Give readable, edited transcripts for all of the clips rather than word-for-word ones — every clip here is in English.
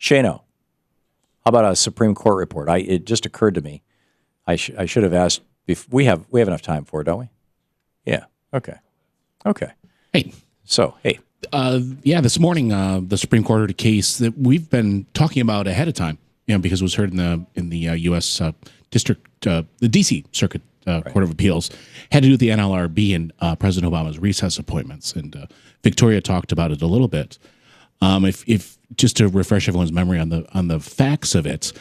Shano, how about a Supreme Court report? It just occurred to me. I should have asked. We have enough time for it, don't we? Yeah. Okay. Hey. So, hey. This morning, the Supreme Court heard a case that we've been talking about ahead of time, because it was heard in the U.S. District, the D.C. Circuit Court of Appeals, had to do with the NLRB and President Obama's recess appointments. And Victoria talked about it a little bit. If just to refresh everyone's memory on the facts of it,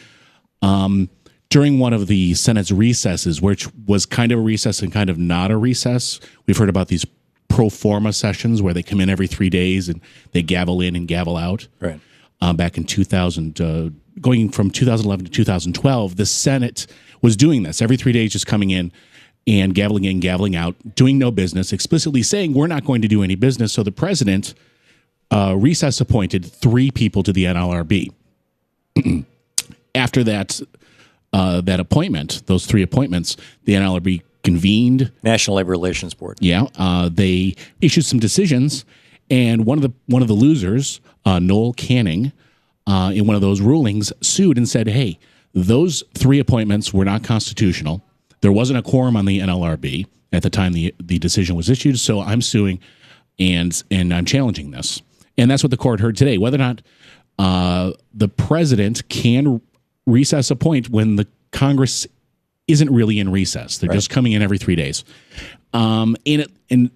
during one of the Senate's recesses, which was kind of a recess and kind of not a recess, we've heard about these pro forma sessions where they come in every 3 days and they gavel in and gavel out. Right. Back in 2000, going from 2011 to 2012, the Senate was doing this every 3 days, just coming in and gaveling in, gaveling out, doing no business, explicitly saying we're not going to do any business. So the president recess appointed 3 people to the NLRB. After that appointment, those 3 appointments, the NLRB convened. National Labor Relations Board. Yeah, they issued some decisions, and one of the losers, Noel Canning, in one of those rulings, sued and said, "Hey, those 3 appointments were not constitutional. There wasn't a quorum on the NLRB at the time the decision was issued, so I'm suing and I'm challenging this." And that's what the court heard today. Whether or not the president can recess appoint when the Congress isn't really in recess. They're just coming in every 3 days. And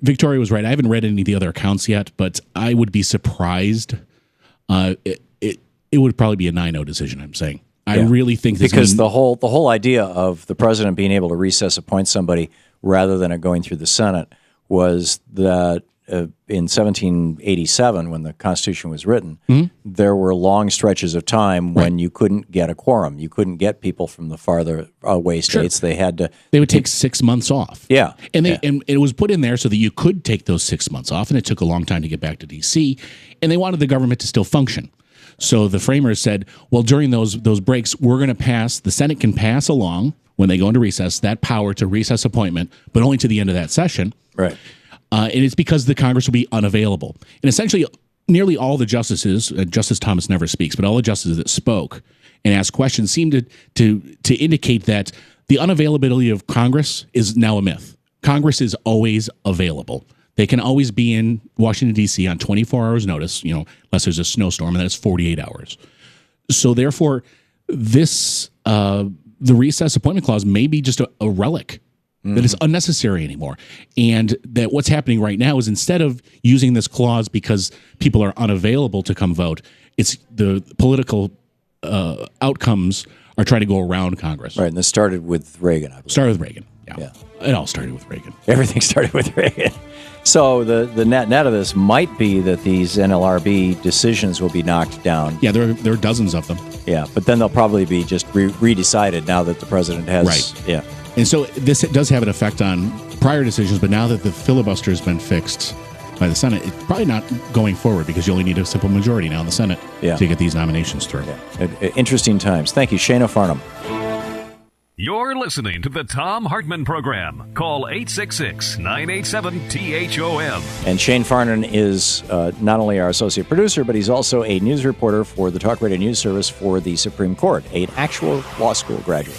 Victoria was right. I haven't read any of the other accounts yet, but I would be surprised. It would probably be a 9-0 decision, I'm saying. I really think this because the whole idea of the president being able to recess appoint somebody rather than it going through the Senate was that in 1787, when the Constitution was written, there were long stretches of time when you couldn't get a quorum. You couldn't get people from the farther away states. Sure. They would take 6 months off. Yeah. And it was put in there so that you could take those 6 months off, and it took a long time to get back to D.C., and they wanted the government to still function. So the framers said, well, during those breaks, we're going to pass, the Senate can pass along, when they go into recess, that power to recess appointment, but only to the end of that session. Right. And it's because the Congress will be unavailable. And essentially, nearly all the justices, Justice Thomas never speaks, but all the justices that spoke and asked questions seemed to indicate that the unavailability of Congress is now a myth. Congress is always available. They can always be in Washington, D.C. on 24 hours notice, unless there's a snowstorm, and then it's 48 hours. So therefore, this the recess appointment clause may be just a relic that is unnecessary anymore. And that what's happening right now is instead of using this clause because people are unavailable to come vote, it's the political outcomes are trying to go around Congress. Right, and this started with Reagan, I believe. Started with Reagan, yeah. It all started with Reagan. Everything started with Reagan. So the net of this might be that these NLRB decisions will be knocked down. Yeah, there are dozens of them. Yeah, but then they'll probably be just redecided now that the president has... Right. Yeah. And so this does have an effect on prior decisions, but now that the filibuster has been fixed by the Senate, it's probably not going forward because you only need a simple majority now in the Senate to get these nominations through. Yeah. Interesting times. Thank you, Shana Farnan. You're listening to the Thom Hartmann Program. Call 866-987-THOM. And Shane Farnan is not only our associate producer, but he's also a news reporter for the Talk Radio News Service for the Supreme Court, an actual law school graduate.